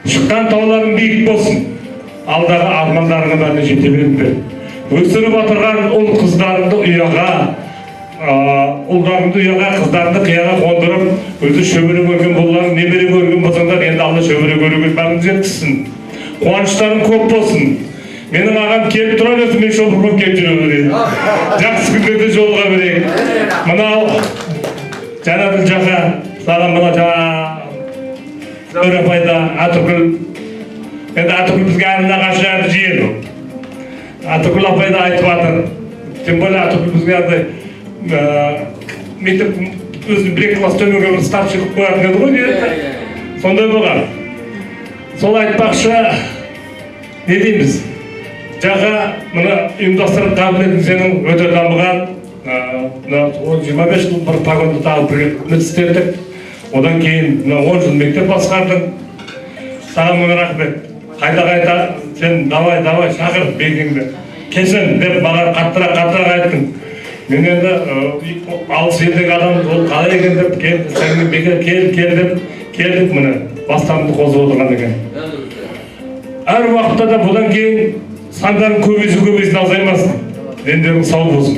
Шыққан тауларың биік болсын, алдағы армандарыңа бәріне жете беріңдер. Өсіріп отырған ұл қыздарыңды ұяға, ұлдарыңды ұяға, қыздарыңды қияға қондырып, өзі шөбере көрген боларың, небере көрген болсаңдар, енді Алла шөбере көруге бәрін жеткізсін. Қуаныштарың көп болсын. Менің ағам келіп тұра берсін, мен шопыр болып келіп жүре берейін. Жақсы күндерде жолға берейік. Мынау Жанаділ жақа, саған мына Зәуре апайда Атүкіл. Енді Атүкіл бізге әрі нағашы әрі жиен. Атүкіл апайда айтып жатыр. Тем более Атүкіл бізге әрі мектеп өзі бір класс төменге бір старший қылып қоятын еді ғой. Сондай болған. Сол айтпақшы, не дейміз? Жақа мұны ұйымдастырып қабілетін сенің өте дамыған. 25 жыл бір погонды тағып үміт істедік. Одан кейін 10 жыл мектеп басқардың. Саған мың рахмет. Қайта сен давай шақыр бекеңді. Кешін деп маған қаттырақ айттың. Мен енді алыс елдегі адам ол қалай екен деп сенің бекер кел деп келдік міне. Бастамды қозып отырған екен. Әр уақытта да бұдан кейін сандарын көбейсін азаймасын. Дендерің сау болсын.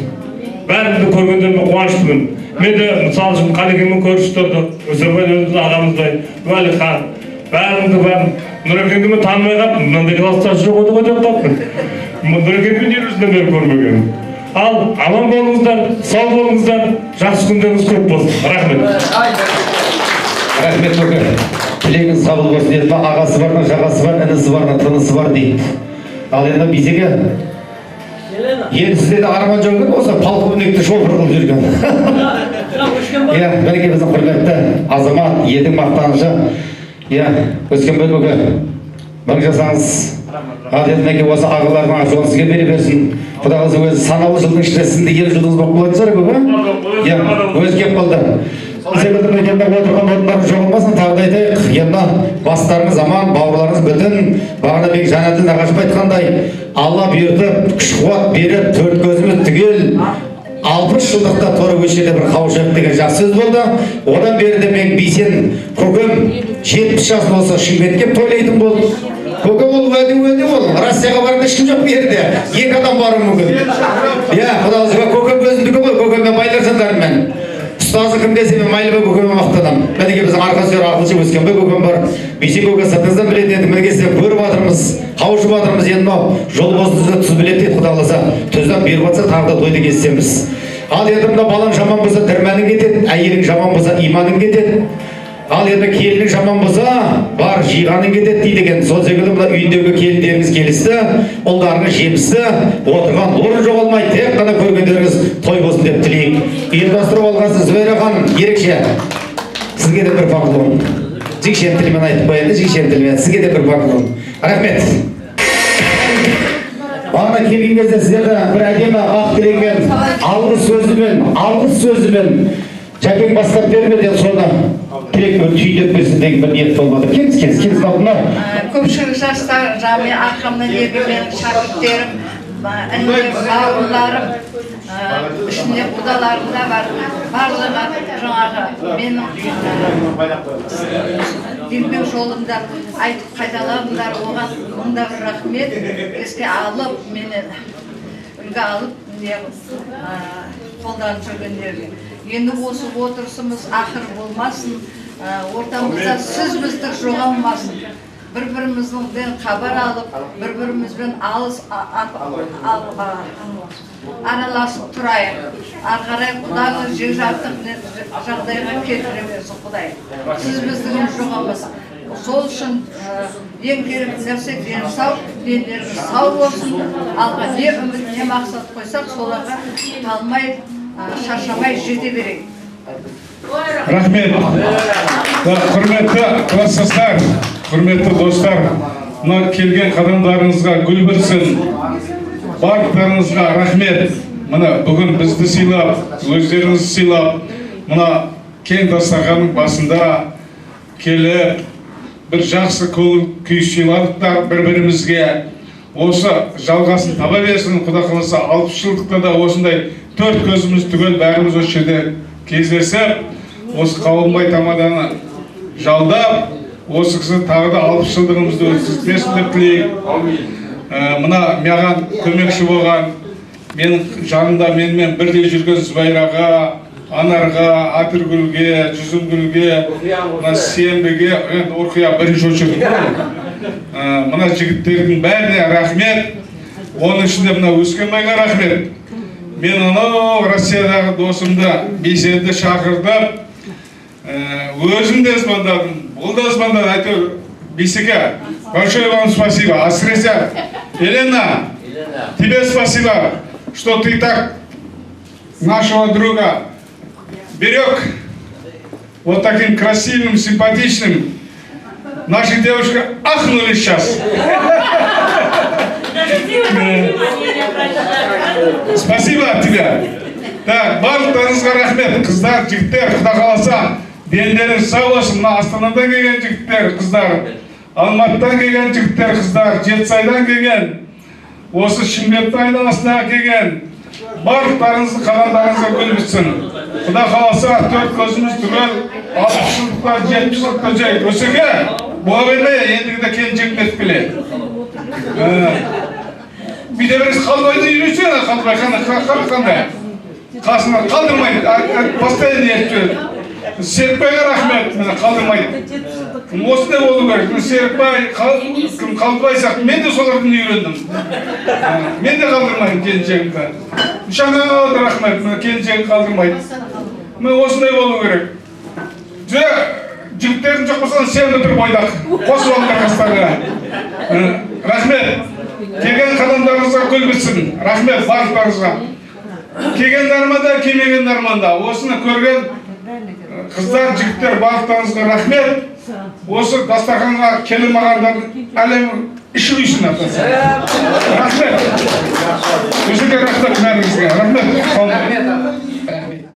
Бәрімді көргендеріме қуаныштымын. Мен де мысалы үшін Қалекеңмен көрісіп тұрды. Өсербай өзіміз ағамыздай, Уәлихан. Бәрін Нұрекеңді мен танымай қаптым. Мынандай класста жоқ өте деп қаптым. Нұрекеңді ерісінен бері көрмеген. Ал аман болыңыздар, сау болыңыздар, жақсы күндеріңіз көп болсын. Рахмет. Рахмет көке. Тілегіңіз қабыл болсын. Енді ағасы барына, жағасы бар, інісі барына, тынысы бар дейді. Ал енді бізге енді сізде де арман жүрген болса полковникті шофер қылып жүрген. Иә, мінекей біздің құрметті азамат, елдің мақтанышы. Иә, Өскенбай көке, мың жасаңыз. Ал енді мінекей осы ағалардың жолын сізге бере берсін. Құдай қаласа өзі санаулы жылдың ішінде сіздің ел жылдыңыз болып болатын шығар көке? Иә, өзі келіп қалды. Секілді мекенде отырған орындарың жоғалмасын, тағы да айтайық. Енді бастарыңыз аман, бауырларыңыз бүтін. Бағана бек Жанаділ нағашып айтқандай, Алла бұйыртып, күш-қуат беріп, төрт көзіміз түгел 60 жылдықта торы көшеде бір қауышайық деген жақсы сөз болды. Одан бері де мен бейсен көкем 70 жасында болса Шымкентке тойлайтын болды. Көке ол уәде ол. Россияға барында ешкім жоқ берді. Екі адам бару мүмкін. Иә, құдай қаласа көкем өзімдікі ғой, көкеммен байлар жандарыммен. Ұстазы кім десе мен Майлыбай көкеме мақтанам. Мінекей біздің арқа сүйер ақылшы Өскенбай көкем бар. Бейсен көке сыртыңыздан білетін едім. Мінекей сізден көріп жатырмыз, қауышып жатырмыз. Енді мынау жол болсын тұз біледі дейді құдай қаласа. Тұздан беріп жатса тағы да тойды кездесеміз. Ал енді мына балаң жаман болса дірмәнің кетеді, әйелің жаман болса иманың кетеді. Ал енді келінің жаман болса бар жиғаның кетеді дейді екен. Сол секілді мына үйіндегі келіндеріңіз келісті, ұлдарыңыз жемісті, отырған орын жоғалмай, тек қана көргендеріңіз той болсын деп тілейік. Ұйымдастырып алғансыз Зөйре ханым, ерекше сізге де бір поклон. Жексен тілімен айтып қояйын, жексен тілімен сізге де бір поклон. Рахмет. Бағана келген кезде сіздерді бір әдемі ақ тілекпен, алғыс сөзімен Жәкең бастап бермеді, соны тілекпен түйдеп берсін деген бір ниет болмады. Келіңіз алдына. Көпшілік жастар, жаме арқамнан ерген менің шәкірттерім, інілерім, бауырларым, ішінде құдаларым да бар. Барлығы жаңағы менің еңбек жолымда айтып қайталарымдар, оған мыңда бір рахмет. Еске алып, мені үлгі алып, қолданып жүргендерге. Енді осы отырысымыз ақыр болмасын, ортамызда сөзімізді жоғалмасын. Бір-біріміздің хабар алып, бір-бірімізбен араласып тұрайық. Арғарай Құдайға жек-жақтық жағдайға келтіре берсін Құдай. Сіз біздің жоғалмасын. Сол үшін ең керек нәрсе денсау, дендеріңіз сау болсын. Алға не үміт, не мақсат қойсақ, соларға талмай, шаршамай жете берейік. Рахмет. Құрметті кластастар, құрметті достар, мына келген қадамдарыңызға гүл бірсін. Барлықтарыңызға рахмет. Мына бүгін бізді сыйлап, өздеріңізді сыйлап, мына кең дастарханның басында келіп, бір жақсы көңіл күй сыйладықтар бір-бірімізге. Осы жалғасын таба берсін, Құдай қаласа 60 жылдықта да осындай төрт көзіміз түгел бәріміз осы жерде кездесіп, осы қауымбай тамаданы жалдап, осы кісі тағы да 60 жылдығымызды өткізбесін деп тілейік. Мына маған көмекші болған, менің жанымда менімен бірге жүрген Зүбайраға, Анарға, Атыргүлге, Жүзімгүлге, мына Сенбіге, енді Орқия бірінші очердім. Мына жігіттердің бәріне рахмет. Оның ішінде мына Өскенбайға рахмет. Мен анау Россиядағы досымды белсенді шақырдым. Өзім де звондадым, бұл да звондады. Әйтеуір Бейсеке, большое вам спасибо. Әсіресе Елена, тебе спасибо, что ты так нашего друга берег вот таким красивым, симпатичным. Наши девушки ахнули сейчас. Спасибо от тебя. Так, барлықтарыңызға рахмет. Қыздар, жігіттер, құда қаласа, дендеріңіз сау болсын. Мына Астанадан келген жігіттер, қыздар, Алматыдан келген жігіттер, қыздар, Жетісайдан келген, осы Шымкенттің айналасына келген, барлықтарыңыздың қадамдарыңызға гүл бітсін. Құда қаласа, 4 көзіміз түгел, 60 жылдықта, 70 жылдықта жай. Өсеке, бола бермей, ендігіде келіншегін етіп келе. Биде біріз қалбайды үйресен, қалбай қандай. Қасына қалдырмайды, постоянно ертіп. Серікбайға рахмет, қалдырмайды. Осындай болу керек. Серікбай, қалдырбай сияқты. Мен де солардың үйрендім. Мен де қалдырмайым келіншегімді. Шаңа да рахмет, келіншегін қалдырмайды. Осындай болу керек. Жігіттердің жоқ болсаң, сен өтір бойдақ. Қосып алыңдар қастарға. Рахмет. Келген қадамдарыңызға гүл бітсін. Рахмет барлықтарыңызға. Келген дарманда, келмеген дарманда. Осыны көрген қыздар, жігіттер барлықтарыңызға рахмет. Осы дастарханға келмағандардың әлемі іші үйсін. Рахмет. Өзіңе рахмет бәріңізге.